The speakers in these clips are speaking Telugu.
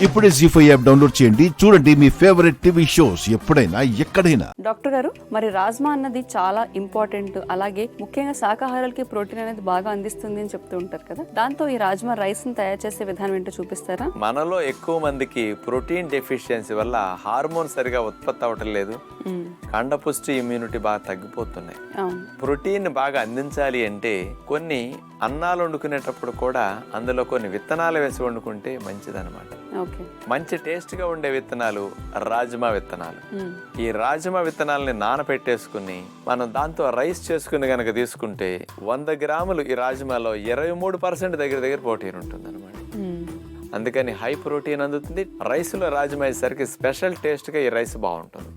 ఇప్పుడే జీ5 యాప్ డౌన్లోడ్ చేయండి. చూడండి మీ ఫేవరెట్ టీవీ షోస్ ఎప్పుడైనా ఎక్కడైనా. డాక్టర్ గారు, మరి రాజ్మా అన్నది చాలా ఇంపార్టెంట్, అలాగే ముఖ్యంగా శాకాహారాలకి ప్రోటీన్ అనేది బాగా అందిస్తుంది అని చెప్తూ ఉంటారు కదా. దాంతో ఈ రాజ్మా రైస్ ని తయారు చేసే విధానం ఏంటో చూపిస్తారా? మనలో ఎక్కువ మందికి ప్రోటీన్ డెఫిషియన్సీ వల్ల హార్మోన్ సరిగా ఉత్పత్తి అవటం లేదు, కండపుష్టి ఇమ్యూనిటీ బాగా తగ్గిపోతున్నాయి. ప్రోటీన్ బాగా అందించాలి అంటే కొన్ని అన్నాలు వండుకునేటప్పుడు కూడా అందులో కొన్ని విత్తనాలు వేసి వండుకుంటే మంచిదన్నమాట. మంచి టేస్ట్ గా ఉండే విత్తనాలు రాజ్మా విత్తనాలు. ఈ రాజ్మా విత్తనాలని నానపెట్టేసుకుని మనం దాంతో రైస్ చేసుకుని గనక తీసుకుంటే 100 గ్రాములు ఈ రాజ్మాలో 23% దగ్గర ప్రోటీన్ ఉంటుంది అనమాట. అందుకని హై ప్రోటీన్ అందుతుంది. రైస్ లో రాజ్మా అయ్యేసరికి స్పెషల్ టేస్ట్ గా ఈ రైస్ బాగుంటుంది.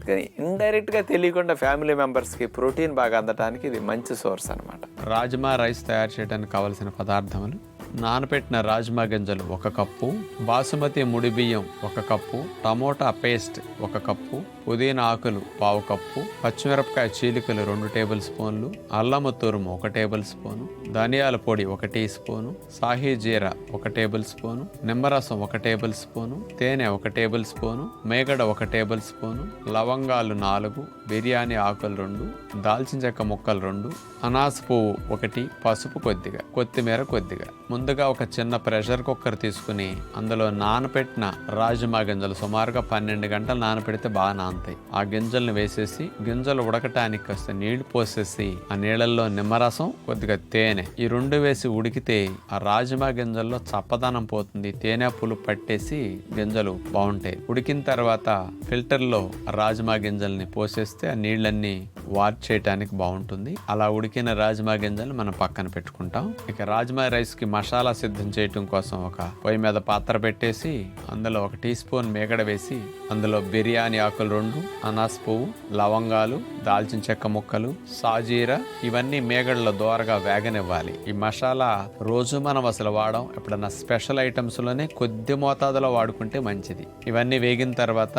కానీ ఇండైరెక్ట్ గా తెలియకుండా ఫ్యామిలీ మెంబర్స్ కి ప్రోటీన్ బాగా అందటానికి ఇది మంచి సోర్స్ అనమాట. రాజ్మా రైస్ తయారు చేయడానికి కావలసిన పదార్థములు: నానపెట్టిన రాజ్మా గింజలు 1 కప్పు, బాసుమతి ముడి బియ్యం 1 కప్పు, టమోటా పేస్ట్ 1 కప్పు, పుదీనా ఆకులు 1/2 కప్పు, పచ్చిమిరపకాయ చీలికలు 2 టేబుల్ స్పూన్లు, అల్లము తురుము 1 టేబుల్ స్పూను, ధనియాల పొడి 1 టీ స్పూను, సాహీ జీరా 1 టేబుల్ స్పూను, నిమ్మరసం 1 టేబుల్ స్పూను, తేనె 1 టేబుల్ స్పూను, మేగడ 1 టేబుల్ స్పూను, లవంగాలు 4, బిర్యానీ ఆకులు 2, దాల్చిన చెక్క ముక్కలు 2, అనాస పువ్వు 1, పసుపు కొద్దిగా, కొత్తిమీర కొద్దిగా. ముందుగా ఒక చిన్న ప్రెషర్ కుక్కర్ తీసుకుని అందులో నానపెట్టిన రాజ్మా గింజలు సుమారుగా 12 గంటలు నానపెడితే బాగా నానతాయి. ఆ గింజల్ని వేసేసి గింజలు ఉడకటానికి కాస్త నీళ్లు పోసేసి ఆ నీళ్ళల్లో నిమ్మరసం కొద్దిగా తేనె ఈ 2 వేసి ఉడికితే ఆ రాజ్మా గింజల్లో చప్పదనం పోతుంది. తేనె పులు పట్టేసి గింజలు బాగుంటాయి. ఉడికిన తర్వాత ఫిల్టర్లో రాజ్మా గింజల్ని పోసేస్తే ఆ నీళ్ళన్నీ వాష్ చేయటానికి బాగుంటుంది. అలా ఉడికిన రాజ్మా గింజలు మనం పక్కన పెట్టుకుంటాం. ఇక రాజ్మా రైస్ కి మసాలా సిద్ధం చేయటం కోసం ఒక పొయ్యి మీద పాత్ర పెట్టేసి అందులో 1 టీ స్పూన్ మేగడ వేసి అందులో బిర్యానీ ఆకులు 2, అనాస పువ్వు, లవంగాలు, దాల్చిన చెక్క ముక్కలు, సాజీరా ఇవన్నీ మేగడలో దోరగా వేగనివ్వాలి. ఈ మసాలా రోజు మనం అసలు వాడం, ఎప్పుడన్నా స్పెషల్ ఐటమ్స్ లోనే కొద్ది మోతాదులో వాడుకుంటే మంచిది. ఇవన్నీ వేగిన తర్వాత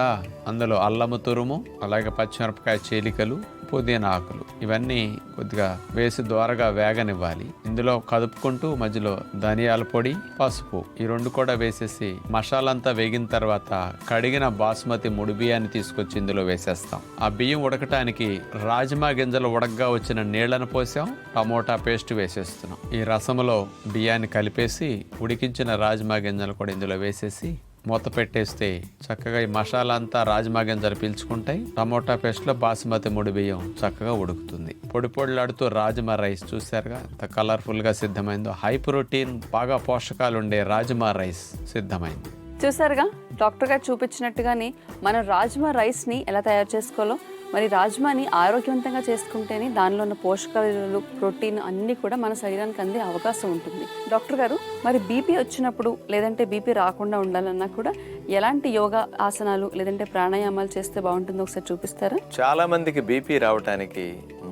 అందులో అల్లము తురుము, అలాగే పచ్చిమిరపకాయ చీలికలు, పుదీనా ఆకులు ఇవన్నీ కొద్దిగా వేసి దోరగా వేగనివ్వాలి. ఇందులో కదుపుకుంటూ మధ్యలో ధనియాల పొడి, పసుపు ఈ 2 కూడా వేసేసి మసాలా అంతా వేగిన తర్వాత కడిగిన బాసుమతి ముడి బియ్యాన్ని తీసుకొచ్చి ఇందులో వేసేస్తాం. ఆ బియ్యం ఉడకటానికి రాజ్మా గింజలు ఉడకగా వచ్చిన నీళ్లను పోసాం, టమోటా పేస్ట్ వేసేస్తున్నాం. ఈ రసంలో బియ్యాన్ని కలిపేసి ఉడికించిన రాజ్మా గింజలు కూడా ఇందులో వేసేసి మూత పెట్టేస్తే చక్కగా ఈ మసాలా అంతా రాజ్మా గింజలు పీల్చుకుంటాయి. టమోటా పేస్ట్ లో బాసుమతి ముడి బియ్యం చక్కగా ఉడుకుతుంది. పొడి పొడిలాడుతూ రాజ్మా రైస్ చూసారుగా ఎంత కలర్ఫుల్ గా సిద్ధమైందో. హై ప్రోటీన్ బాగా పోషకాలు ఉండే రాజ్మా రైస్ సిద్ధమైంది. చూసారుగా డాక్టర్ గారు చూపించినట్టుగానే మనం రాజ్మా రైస్ ని ఎలా తయారు చేసుకోవాలో, మరి రాజ్మాని ఆరోగ్యవంతంగా చేసుకుంటేనే దానిలో ఉన్న పోషకాలు, ప్రోటీన్ అన్ని కూడా మన శరీరానికి అందే అవకాశం ఉంటుంది. డాక్టర్ గారు, మరి బీపీ వచ్చినప్పుడు లేదంటే బీపీ రాకుండా ఉండాలన్నా కూడా ఎలాంటి యోగా ఆసనాలు లేదంటే ప్రాణాయామాలు చేస్తే బాగుంటుందో ఒకసారి చూపిస్తారా? చాలా మందికి బీపీ రావటానికి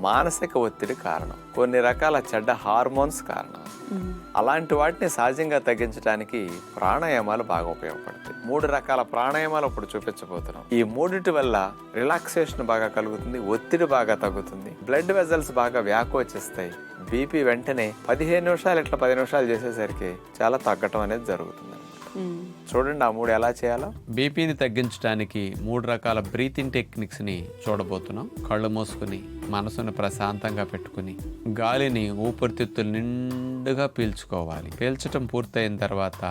మానసిక ఒత్తిడి కారణం, కొన్ని రకాల చెడ్డ హార్మోన్స్ కారణం. అలాంటి వాటిని సహజంగా తగ్గించడానికి ప్రాణాయామాలు బాగా ఉపయోగపడతాయి. 3 రకాల ప్రాణాయామాలు ఇప్పుడు చూపించబోతున్నాం. ఈ 3 వల్ల రిలాక్సేషన్ బాగా కలుగుతుంది, ఒత్తిడి బాగా తగ్గుతుంది, బ్లడ్ వెజల్స్ బాగా వ్యాకోచిస్తాయి. బీపీ వెంటనే 15 నిమిషాలు ఇట్లా 10 నిమిషాలు చేసేసరికి చాలా తగ్గటం అనేది జరుగుతుంది. చూడండి ఆ 3 ఎలా చేయాలో. బీపీని తగ్గించడానికి 3 రకాల బ్రీతింగ్ టెక్నిక్స్ ని చూడబోతున్నాం. కళ్ళు మూసుకుని మనసును ప్రశాంతంగా పెట్టుకుని గాలిని ఊపిరితిత్తులు నిండుగా పీల్చుకోవాలి. పీల్చటం పూర్తయిన తర్వాత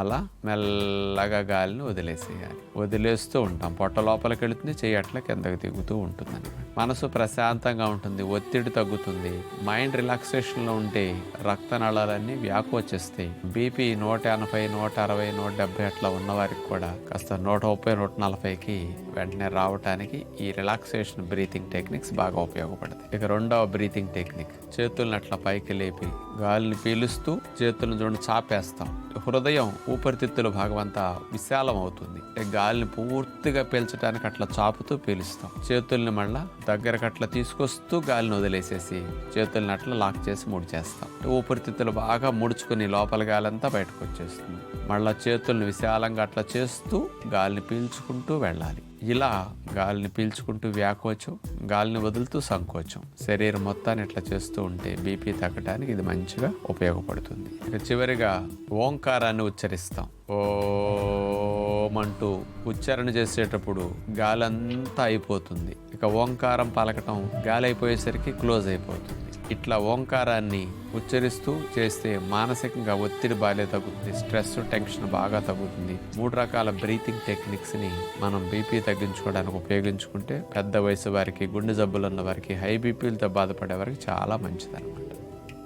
అలా మెల్లగా గాలిని వదిలేసేయాలి. వదిలేస్తూ ఉంటాం. పొట్ట లోపలికి వెళుతుంది, చెయ్యి అట్లా కిందకి దిగుతూ ఉంటుంది అనమాట. మనసు ప్రశాంతంగా ఉంటుంది, ఒత్తిడి తగ్గుతుంది. మైండ్ రిలాక్సేషన్లో ఉంటే రక్తనాళాలన్నీ వ్యాకోచిస్తాయి. బీపీ 180, 160, 170 అట్లా ఉన్నవారికి కూడా కాస్త 130, 140కి వెంటనే రావటానికి ఈ రిలాక్సేషన్ బ్రీతింగ్ టెక్నిక్స్ బాగా ఉపయోగపడతాయి. ఇక 2వ బ్రీతింగ్ టెక్నిక్, చేతులను అట్లా పైకి లేపి గాలిని పీలుస్తూ చేతులను చూడండి చాపేస్తాం. హృదయం ఊపిరితిత్తుల భాగం అంతా విశాలం అవుతుంది. గాలిని పూర్తిగా పీల్చడానికి అట్లా చాపుతూ పీలుస్తాం. చేతుల్ని మళ్ళా దగ్గరకు అట్లా తీసుకొస్తూ గాలిని వదిలేసేసి చేతుల్ని అట్లా లాక్ చేసి ముడిచేస్తాం. ఊపిరితిత్తులు బాగా ముడుచుకుని లోపల గాలంతా బయటకు వచ్చేస్తుంది. మళ్ళా చేతుల్ని విశాలంగా అట్లా చేస్తూ గాలిని పీల్చుకుంటూ వెళ్ళాలి. ఇలా గాలిని పీల్చుకుంటూ వ్యాకోచం, గాలిని వదులుతూ సంకోచం, శరీరం మొత్తాన్ని ఇట్లా చేస్తూ ఉంటే బీపీ తగ్గడానికి ఇది మంచిగా ఉపయోగపడుతుంది. ఇక చివరిగా ఓంకారాన్ని ఉచ్చరిస్తాం. ఓ ఓం అంటూ ఉచ్చారణ చేసేటప్పుడు గాలంతా అయిపోతుంది. ఇక ఓంకారం పలకటం గాలి అయిపోయేసరికి క్లోజ్ అయిపోతుంది. ఇట్లా ఓంకారాన్ని ఉచ్చరిస్తూ చేస్తే మానసికంగా ఒత్తిడి బాగా తగ్గుతుంది, స్ట్రెస్ టెన్షన్ బాగా తగ్గుతుంది. 3 రకాల బ్రీతింగ్ టెక్నిక్స్ని మనం బీపీ తగ్గించుకోవడానికి ఉపయోగించుకుంటే పెద్ద వయసు వారికి, గుండె జబ్బులు ఉన్న వారికి, హై బీపీలతో బాధపడే వారికి చాలా మంచిదన్నమాట.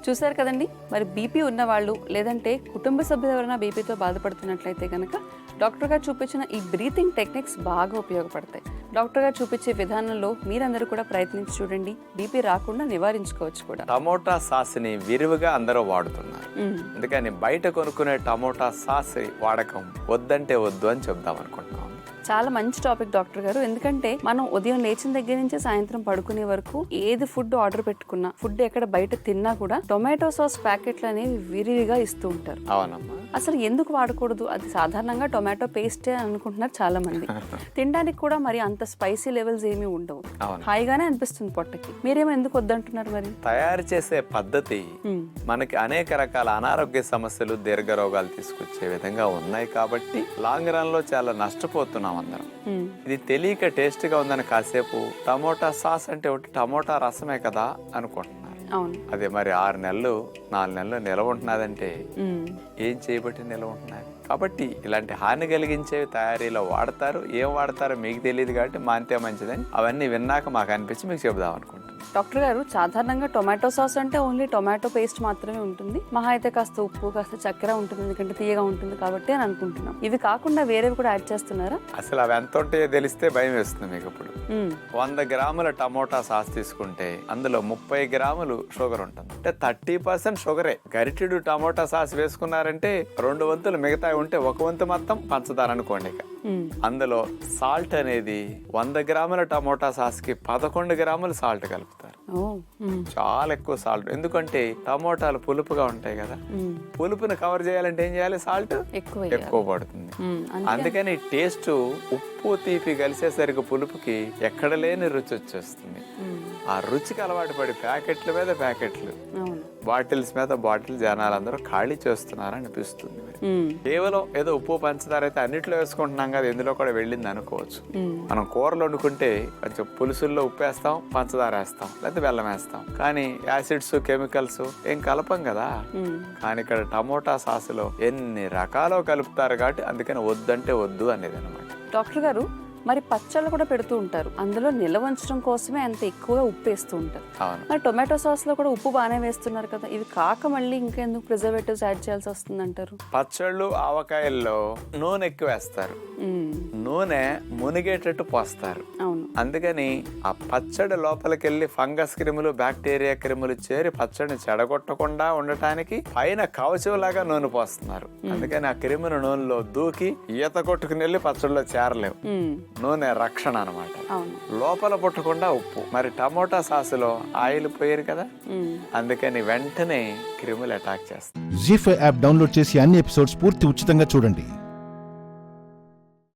చూసారు కదండి, మరి బీపీ ఉన్నవాళ్ళు లేదంటే కుటుంబ సభ్యులు ఎవరైనా బీపీతో బాధపడుతున్నట్లయితే కనుక డాక్టర్ గారు చూపించిన ఈ బ్రీతింగ్ టెక్నిక్స్ బాగా ఉపయోగపడతాయి. డాక్టర్ గారు చూపించే విధానంలో మీరందరూ కూడా ప్రయత్నించి చూడండి, బీపీ రాకుండా నివారించుకోవచ్చు కూడా. టమోటా సాస్ ని విరివిగా అందరూ వాడుతున్నారు. అందుకని బయట కొనుక్కునే టమోటా సాస్ వాడకం వద్దంటే వద్దు అని చెప్దాం అనుకుంటున్నాం. చాలా మంచి టాపిక్ డాక్టర్ గారు, ఎందుకంటే మనం ఉదయం లేచిన దగ్గర నుంచి సాయంత్రం పడుకునే వరకు ఏది ఫుడ్ ఆర్డర్ పెట్టుకున్నా, ఫుడ్ ఎక్కడ బయట తిన్నా కూడా టొమాటో సాస్ ప్యాకెట్లు అనేవి విరివిగా ఇస్తూ ఉంటారు. అవునమ్మా. అసలు ఎందుకు వాడకూడదు? అది సాధారణంగా టొమాటో పేస్టే అనుకుంటున్నారు చాలా మంది. తినడానికి కూడా మరి అంత స్పైసీ లెవెల్స్ ఏమీ ఉండవు, హాయిగానే అనిపిస్తుంది పొట్టకి. మీరేమో ఎందుకు వద్దంటున్నారు? మరి తయారు చేసే పద్ధతి మనకి అనేక రకాల అనారోగ్య సమస్యలు, దీర్ఘ రోగాలు తీసుకొచ్చే విధంగా ఉన్నాయి కాబట్టి లాంగ్ రన్ లో చాలా నష్టపోతున్నాం అందరం. ఇది తెలియక టేస్ట్ గా ఉందని కాసేపు టమోటా సాస్ అంటే ఒకటి టమోటా రసమే కదా అనుకుంటున్నారు. అదే మరి 6 నెలలు 4 నెలలు నిలవ ఉంటున్నదంటే ఏం చేయబట్టి నిలవ ఉంటున్నది? కాబట్టి ఇలాంటి హాని కలిగించేవి తయారీలో వాడతారు. ఏం వాడతారో మీకు తెలియదు కాబట్టి మాంతే మంచిదని అవన్నీ విన్నాక మాకు అనిపించి మీకు చెబుదాం అనుకుంటున్నాను. డాక్టర్ గారు, సాధారణంగా టొమాటో సాస్ అంటే ఓన్లీ టొమాటో పేస్ట్ మాత్రమే ఉంటుంది. మహా అయితే కాస్త ఉప్పు, కాస్త చక్కెర ఉంటుంది, ఎందుకంటే తీయగా ఉంటుంది కాబట్టి అని అనుకుంటున్నాం. ఇవి కాకుండా వేరేవి కూడా యాడ్ చేస్తున్నారా? అసలు అవి ఎంత ఉంటాయో తెలిస్తే భయం వేస్తుంది మీకు. ఇప్పుడు 100 గ్రాముల టమోటా సాస్ తీసుకుంటే అందులో 30 గ్రాములు షుగర్ ఉంటుంది. అంటే 30% షుగరే. గరిటెడు టమోటా సాస్ వేసుకున్నారంటే 2 వంతులు మిగతా ఉంటే 1 వంతు మొత్తం పంచదార అనుకోండి. ఇక అందులో సాల్ట్ అనేది 100 గ్రాముల టమోటా సాస్ కి 11 గ్రాములు సాల్ట్ కలుపుతారు. చాలా ఎక్కువ సాల్ట్. ఎందుకంటే టమోటాలు పులుపుగా ఉంటాయి కదా, పులుపుని కవర్ చేయాలంటే ఏం చేయాలి? సాల్ట్ ఎక్కువ పడుతుంది. అందుకని టేస్ట్ ఉప్పు తీపి కలిసేసరికి పులుపుకి ఎక్కడ లేని రుచి వచ్చేస్తుంది. ఆ రుచికి అలవాటు పడి ప్యాకెట్ల మీద ప్యాకెట్లు, బాటిల్స్ మీద బాటిల్ జనాలందరూ ఖాళీ చేస్తున్నారు అనిపిస్తుంది. కేవలం ఏదో ఉప్పు పంచదార అయితే అన్నిట్లో వేసుకుంటున్నాం కదా, ఎందులో కూడా వెళ్ళింది అనుకోవచ్చు. మనం కూరలు వండుకుంటే కొంచెం పులుసుల్లో ఉప్పు వేస్తాం, పంచదార వేస్తాం, లేకపోతే బెల్లం వేస్తాం, కానీ యాసిడ్స్ కెమికల్స్ ఏం కలపం కదా. కానీ ఇక్కడ టమోటా సాసులో ఎన్ని రకాలు కలుపుతారు కాబట్టి అందుకని వద్దంటే వద్దు అనేది అనమాట. డాక్టర్ గారు, మరి పచ్చళ్ళు కూడా పెడుతూ ఉంటారు, అందులో నిల్వ ఉంచడం కోసమే అంత ఎక్కువగా ఉప్పు వేస్తూ ఉంటారు. మరి టొమాటో సాస్ లో కూడా ఉప్పు బాగానే వేస్తున్నారు కదా, ఇవి కాక మళ్ళీ ఇంకెందుకు ప్రిజర్వేటివ్స్ యాడ్ చేయాల్సి వస్తుంది అంటారు? పచ్చళ్ళు, ఆవకాయల్లో నూనె ఎక్కువ వేస్తారు, నూనె మునిగేటట్టు పోస్తారు. అందుకని ఆ పచ్చడి లోపలికెళ్ళి ఫంగస్ క్రిములు, బ్యాక్టీరియా క్రిములు చేరి పచ్చడిని చెడగొట్టకుండా ఉండటానికి పైన కవచం లాగా నూనె పోస్తున్నారు. అందుకని ఆ క్రిములు నూనెలో దూకి ఈత కొట్టుకుని వెళ్ళి పచ్చడిలో చేరలేవు. నూనె రక్షణ అన్నమాట. లోపల పుట్టకుండా ఉప్పు. మరి టమోటా సాసులో ఆయిల్ పోయారు కదా, అందుకని వెంటనే క్రిములు అటాక్ చేస్తాయి. జీ5 యాప్ డౌన్లోడ్ చేసి అన్ని ఎపిసోడ్స్ పూర్తి ఉచితంగా చూడండి.